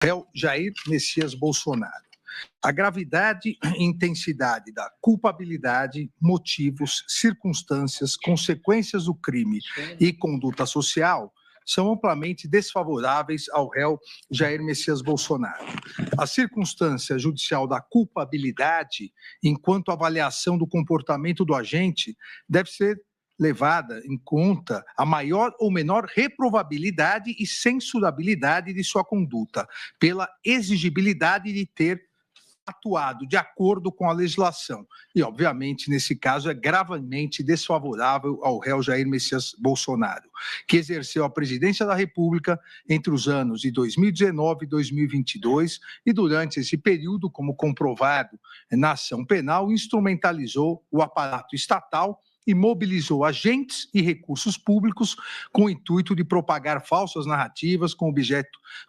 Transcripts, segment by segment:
réu Jair Messias Bolsonaro. A gravidade e intensidade da culpabilidade, motivos, circunstâncias, consequências do crime e conduta social são amplamente desfavoráveis ao réu Jair Messias Bolsonaro. A circunstância judicial da culpabilidade, enquanto avaliação do comportamento do agente, deve ser levada em conta a maior ou menor reprovabilidade e censurabilidade de sua conduta, pela exigibilidade de ter atuado de acordo com a legislação. E, obviamente, nesse caso, é gravemente desfavorável ao réu Jair Messias Bolsonaro, que exerceu a presidência da República entre os anos de 2019 e 2022 e, durante esse período, como comprovado na ação penal, instrumentalizou o aparato estatal e mobilizou agentes e recursos públicos com o intuito de propagar falsas narrativas com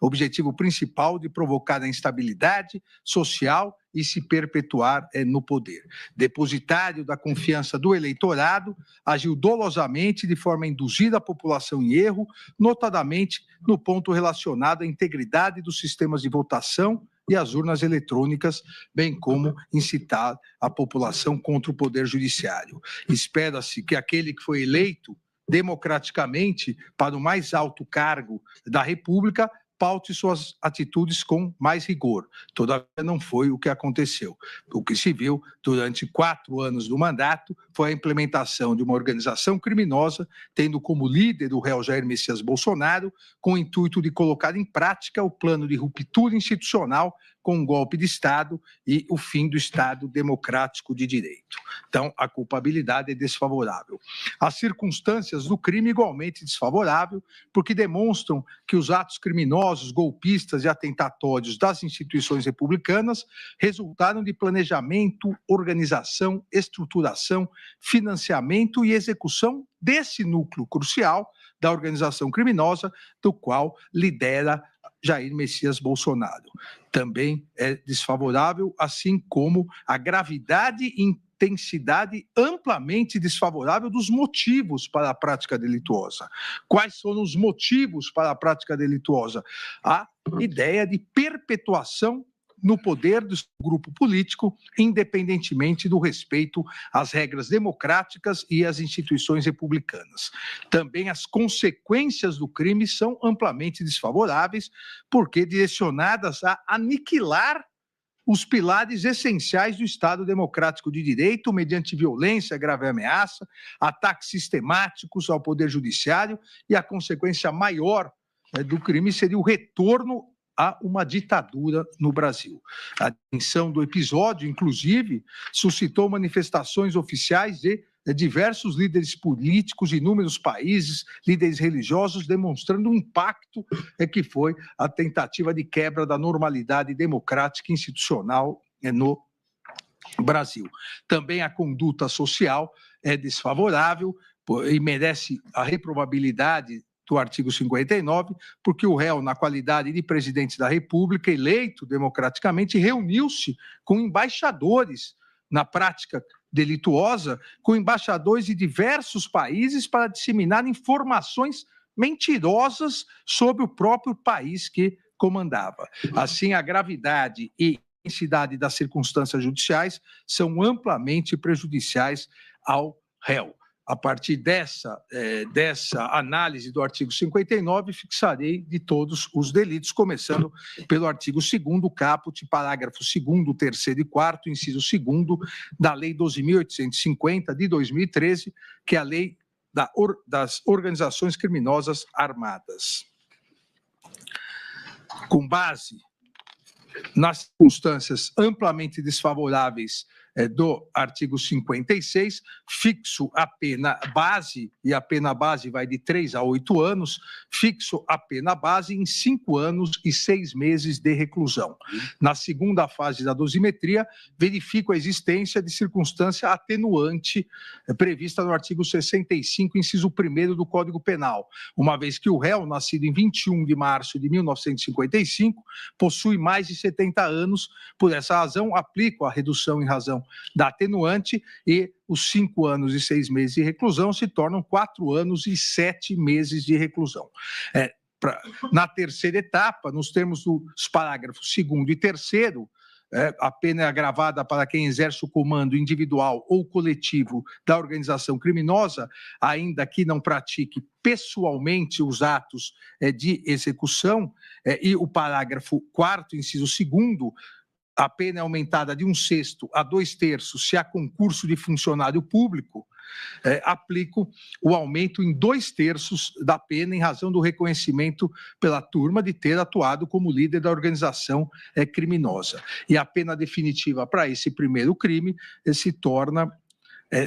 objetivo principal de provocar a instabilidade social e se perpetuar no poder. Depositário da confiança do eleitorado, agiu dolosamente de forma a induzir a população em erro, notadamente no ponto relacionado à integridade dos sistemas de votação e as urnas eletrônicas, bem como incitar a população contra o Poder Judiciário. Espera-se que aquele que foi eleito democraticamente para o mais alto cargo da República paute suas atitudes com mais rigor. Todavia, não foi o que aconteceu. O que se viu durante 4 anos do mandato foi a implementação de uma organização criminosa, tendo como líder o réu Jair Messias Bolsonaro, com o intuito de colocar em prática o plano de ruptura institucional com um golpe de Estado e o fim do Estado democrático de direito. Então, a culpabilidade é desfavorável. As circunstâncias do crime igualmente desfavorável, porque demonstram que os atos criminosos, golpistas e atentatórios das instituições republicanas resultaram de planejamento, organização, estruturação, financiamento e execução desse núcleo crucial da organização criminosa, do qual lidera Jair Messias Bolsonaro. Também é desfavorável, assim como a gravidade e intensidade amplamente desfavorável dos motivos para a prática delituosa. Quais foram os motivos para a prática delituosa? A ideia de perpetuação no poder do grupo político, independentemente do respeito às regras democráticas e às instituições republicanas. Também as consequências do crime são amplamente desfavoráveis, porque direcionadas a aniquilar os pilares essenciais do Estado democrático de direito, mediante violência, grave ameaça, ataques sistemáticos ao Poder Judiciário, e a consequência maior do crime seria o retorno a uma ditadura no Brasil. A dimensão do episódio, inclusive, suscitou manifestações oficiais de diversos líderes políticos de inúmeros países, líderes religiosos, demonstrando o impacto que foi a tentativa de quebra da normalidade democrática e institucional no Brasil. Também a conduta social é desfavorável e merece a reprovabilidade do artigo 59, porque o réu, na qualidade de presidente da República, eleito democraticamente, reuniu-se com embaixadores na prática delituosa, com embaixadores de diversos países para disseminar informações mentirosas sobre o próprio país que comandava. Assim, a gravidade e intensidade das circunstâncias judiciais são amplamente prejudiciais ao réu. A partir dessa análise do artigo 59, fixarei de todos os delitos, começando pelo artigo 2º, caput, parágrafo 2º, 3º e 4º, inciso 2º, da Lei 12.850, de 2013, que é a Lei das Organizações Criminosas Armadas. Com base nas circunstâncias amplamente desfavoráveis do artigo 56, fixo a pena base, e a pena base vai de 3 a 8 anos, fixo a pena base em 5 anos e 6 meses de reclusão. Na segunda fase da dosimetria, verifico a existência de circunstância atenuante prevista no artigo 65, inciso 1º do Código Penal, uma vez que o réu, nascido em 21 de março de 1955, possui mais de 70 anos. Por essa razão, aplico a redução em razão da atenuante e os 5 anos e 6 meses de reclusão se tornam 4 anos e 7 meses de reclusão. na terceira etapa, nos termos dos parágrafos 2º e 3º, a pena é agravada para quem exerce o comando individual ou coletivo da organização criminosa, ainda que não pratique pessoalmente os atos de execução, e o parágrafo 4º, inciso 2º, a pena é aumentada de 1/6 a 2/3 se há concurso de funcionário público, aplico o aumento em 2/3 da pena em razão do reconhecimento pela turma de ter atuado como líder da organização criminosa. E a pena definitiva para esse primeiro crime se torna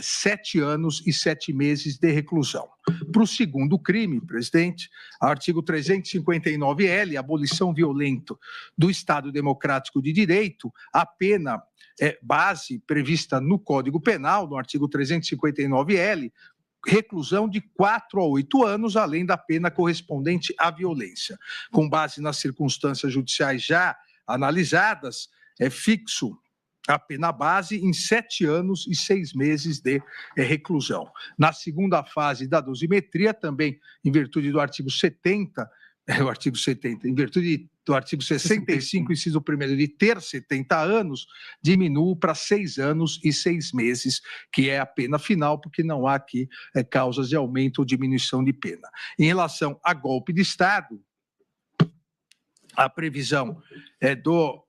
7 anos e 7 meses de reclusão. Para o segundo crime, presidente, artigo 359-L, abolição violenta do Estado Democrático de Direito, a pena base prevista no Código Penal, no artigo 359-L, reclusão de 4 a 8 anos, além da pena correspondente à violência. Com base nas circunstâncias judiciais já analisadas, fixo a pena base em 7 anos e 6 meses de reclusão. Na segunda fase da dosimetria, também em virtude do artigo 70, em virtude do artigo 65, inciso 1º, de ter 70 anos, diminuo para 6 anos e 6 meses, que é a pena final, porque não há aqui causas de aumento ou diminuição de pena. Em relação a golpe de Estado, a previsão do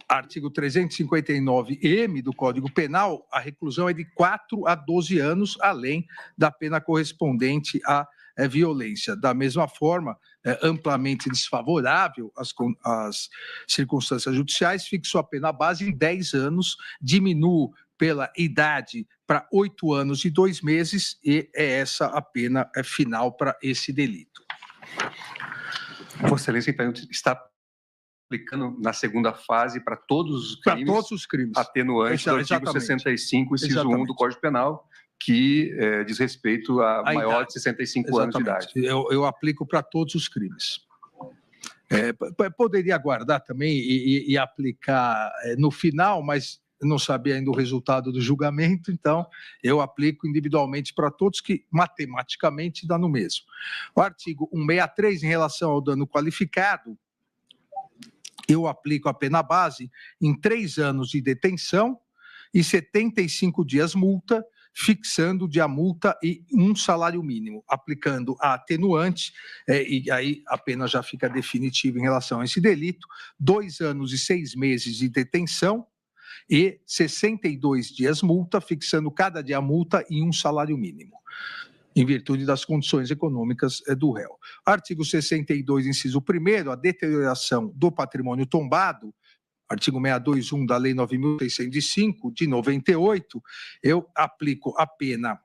artigo 359-M do Código Penal, a reclusão é de 4 a 12 anos, além da pena correspondente à violência. Da mesma forma, amplamente desfavorável às circunstâncias judiciais, fixo a pena base em 10 anos, diminuo pela idade para 8 anos e 2 meses, e é essa a pena final para esse delito. Vossa Excelência, então, está aplicando na segunda fase para todos os crimes, atenuante do artigo 65, inciso 1 do Código Penal, que diz respeito a maior de 65 anos de idade. Eu aplico para todos os crimes. Poderia aguardar também e aplicar no final, mas não sabia ainda o resultado do julgamento, então eu aplico individualmente para todos, que matematicamente dá no mesmo. O artigo 163, em relação ao dano qualificado, eu aplico a pena base em 3 anos de detenção e 75 dias multa, fixando de a multa e 1 salário mínimo, aplicando a atenuante, e aí a pena já fica definitiva em relação a esse delito, 2 anos e 6 meses de detenção e 62 dias multa, fixando cada dia multa em 1 salário mínimo, em virtude das condições econômicas do réu. Artigo 62, inciso 1º, a deterioração do patrimônio tombado, artigo 621 da Lei 9.605, de 98, eu aplico a pena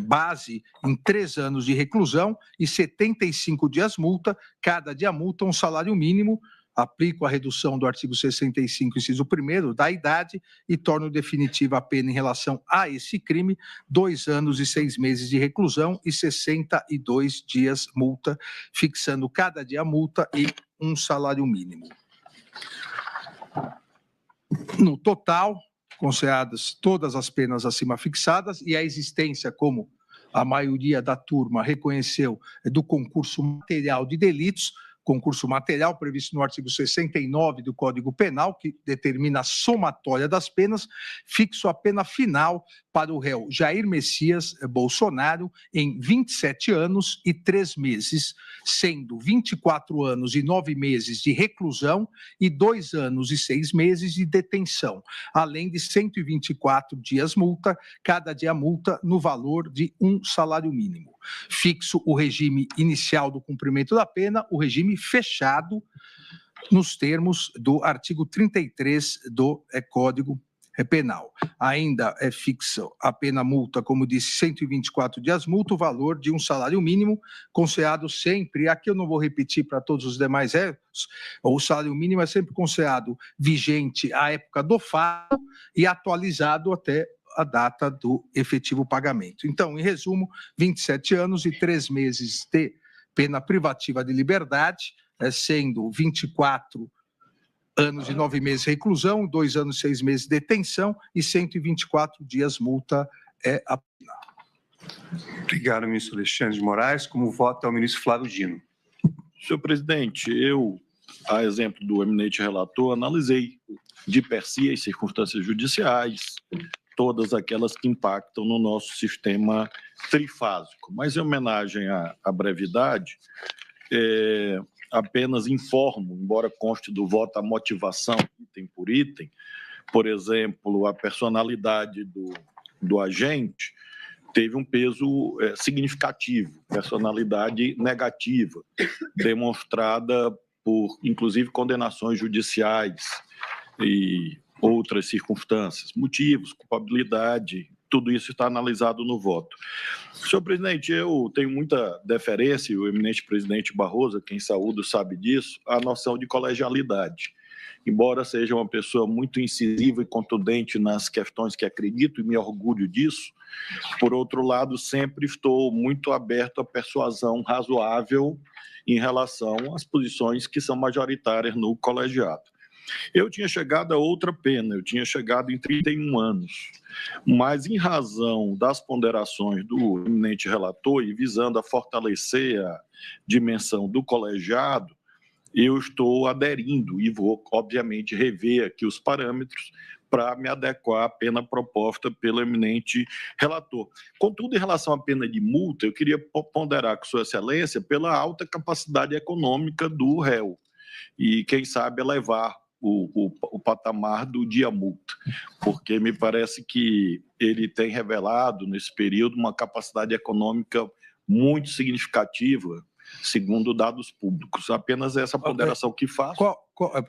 base em 3 anos de reclusão e 75 dias multa, cada dia multa 1 salário mínimo, aplico a redução do artigo 65, inciso 1º, da idade, e torno definitiva a pena em relação a esse crime, 2 anos e 6 meses de reclusão e 62 dias multa, fixando cada dia multa e 1 salário mínimo. No total, consideradas todas as penas acima fixadas e a existência, como a maioria da turma reconheceu, do concurso material de delitos, concurso material previsto no artigo 69 do Código Penal, que determina a somatória das penas, fixo a pena final para o réu Jair Messias Bolsonaro em 27 anos e 3 meses, sendo 24 anos e 9 meses de reclusão e 2 anos e 6 meses de detenção, além de 124 dias multa, cada dia multa no valor de 1 salário mínimo. Fixo o regime inicial do cumprimento da pena, o regime fechado, nos termos do artigo 33 do Código Penal. Ainda é fixa a pena multa, como disse, 124 dias multa, o valor de 1 salário mínimo, considerado sempre, aqui eu não vou repetir para todos os demais réus, o salário mínimo é sempre considerado vigente à época do fato e atualizado até a data do efetivo pagamento. Então, em resumo, 27 anos e 3 meses de pena privativa de liberdade, sendo 24 anos e 9 meses de reclusão, 2 anos e 6 meses de detenção e 124 dias multa a pena. Obrigado, ministro Alexandre de Moraes. Como vota o ministro Flávio Dino? Senhor presidente, eu, a exemplo do eminente relator, analisei de per si as circunstâncias judiciais, todas aquelas que impactam no nosso sistema trifásico. Mas, em homenagem à brevidade, apenas informo, embora conste do voto a motivação, item por item, por exemplo, a personalidade do agente teve um peso significativo, personalidade negativa, demonstrada por, inclusive, condenações judiciais e outras circunstâncias, motivos, culpabilidade, tudo isso está analisado no voto. Senhor presidente, eu tenho muita deferência, e o eminente presidente Barroso, quem saúdo sabe disso, a noção de colegialidade. Embora seja uma pessoa muito incisiva e contundente nas questões que acredito e me orgulho disso, por outro lado, sempre estou muito aberto à persuasão razoável em relação às posições que são majoritárias no colegiado. Eu tinha chegado a outra pena, eu tinha chegado em 31 anos, mas em razão das ponderações do eminente relator e visando a fortalecer a dimensão do colegiado, eu estou aderindo e vou, obviamente, rever aqui os parâmetros para me adequar à pena proposta pelo eminente relator. Contudo, em relação à pena de multa, eu queria ponderar com Sua Excelência pela alta capacidade econômica do réu e, quem sabe, elevar o patamar do dia multa, porque me parece que ele tem revelado, nesse período, uma capacidade econômica muito significativa, segundo dados públicos. Apenas essa ponderação que faço.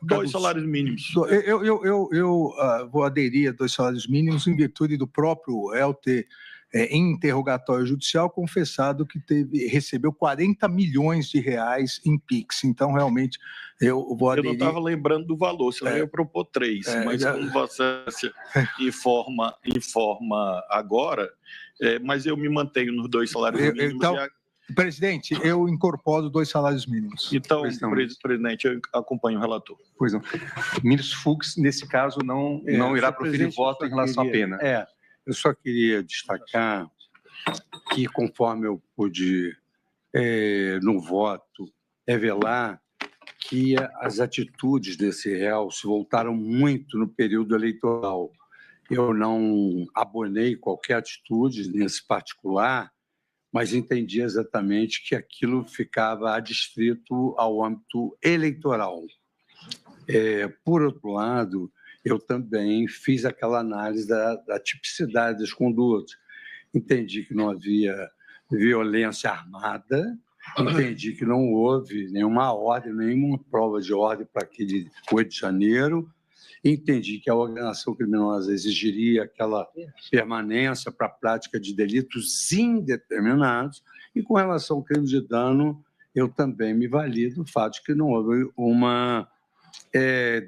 2 salários mínimos. Eu vou aderir a 2 salários mínimos em virtude do próprio réu ter, em interrogatório judicial, confessado que recebeu 40 milhões de reais em PIX. Então, realmente, eu vou aderir. Eu não estava lembrando do valor, senão eu ia propor 3, mas como você informa agora, mas eu me mantenho nos 2 salários mínimos. Então, presidente, eu incorporo 2 salários mínimos. Então, presidente, eu acompanho o relator. Pois não. O ministro Fux, nesse caso, não irá proferir voto em relação à pena. Eu só queria destacar que, conforme eu pude, no voto, revelar que as atitudes desse réu se voltaram muito no período eleitoral. Eu não abonei qualquer atitude nesse particular, mas entendi exatamente que aquilo ficava adstrito ao âmbito eleitoral. Por outro lado, eu também fiz aquela análise da tipicidade das condutas. Entendi que não havia violência armada, entendi que não houve nenhuma ordem, nenhuma prova de ordem para aquele 8 de janeiro, entendi que a organização criminosa exigiria aquela permanência para a prática de delitos indeterminados, e com relação ao crime de dano, eu também me vali do fato de que não houve uma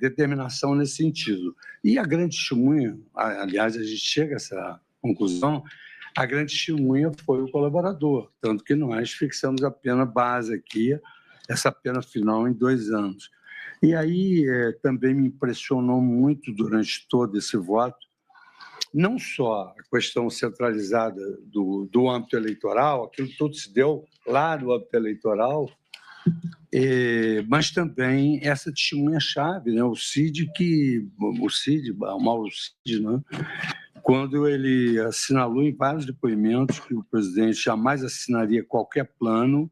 determinação nesse sentido. E a grande testemunha, aliás, a gente chega a essa conclusão, a grande testemunha foi o colaborador, tanto que nós fixamos a pena base aqui, essa pena final em 2 anos. E aí também me impressionou muito durante todo esse voto, não só a questão centralizada do âmbito eleitoral, aquilo tudo se deu lá no âmbito eleitoral, mas também essa testemunha-chave, né? O Mauro Cid, né? Quando ele assinalou em vários depoimentos que o presidente jamais assinaria qualquer plano,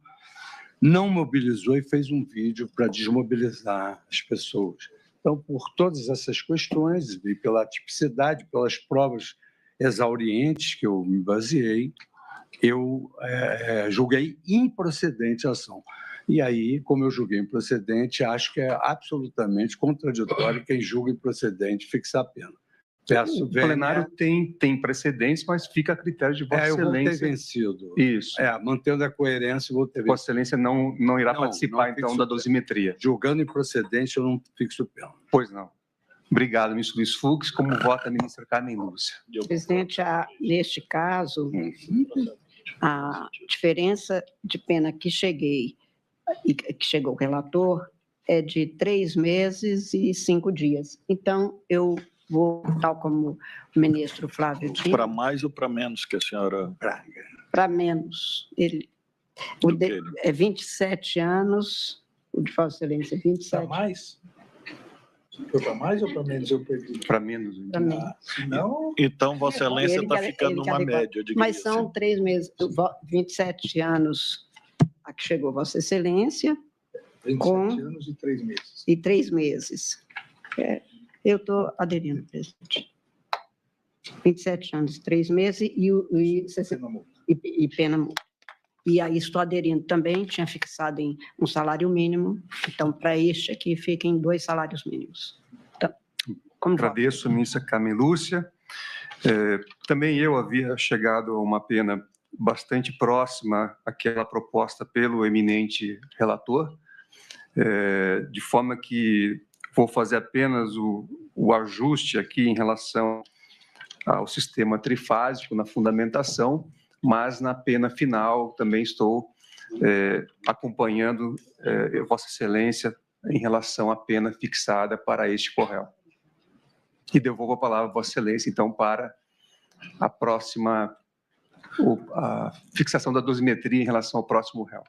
não mobilizou e fez um vídeo para desmobilizar as pessoas. Então, por todas essas questões, e pela tipicidade, pelas provas exaurientes que eu me baseei, eu julguei improcedente a ação. E aí, como eu julguei improcedente, acho que é absolutamente contraditório quem julga improcedente fixar a pena. O plenário tem precedentes, mas fica a critério de Vossa Excelência. Eu vou ter vencido. Isso. Mantendo a coerência, eu vou ter vencido. Vossa Excelência não irá participar, então, da dosimetria. Julgando improcedente, eu não fixo pena. Pois não. Obrigado, ministro Luiz Fux. Como vota a ministra Carmen Lúcia? Presidente, neste caso, a diferença de pena que chegou o relator é de 3 meses e 5 dias. Então, eu vou, tal como o ministro Flávio disse... Para mais ou para menos que a senhora... Para menos. Ele É 27 anos, o de Vossa Excelência é 27. Para mais? Foi para mais ou para menos? Eu perdi. Para menos. Não. Então, Vossa Excelência está ficando numa média, eu diria. Mas são 3 meses, 27 anos a que chegou Vossa Excelência. 27 anos e 3 meses. E 3 meses. Eu estou aderindo, presidente. 27 anos e 3 meses e pena multa. E aí estou aderindo também, tinha fixado em um salário mínimo, então para este aqui fica em 2 salários mínimos. Então, agradeço, ministra Carmen Lúcia. Também eu havia chegado a uma pena bastante próxima àquela proposta pelo eminente relator, de forma que vou fazer apenas o ajuste aqui em relação ao sistema trifásico na fundamentação, mas na pena final também estou acompanhando Vossa Excelência em relação à pena fixada para este corréu. E devolvo a palavra a Vossa Excelência, então, para a próxima a fixação da dosimetria em relação ao próximo réu.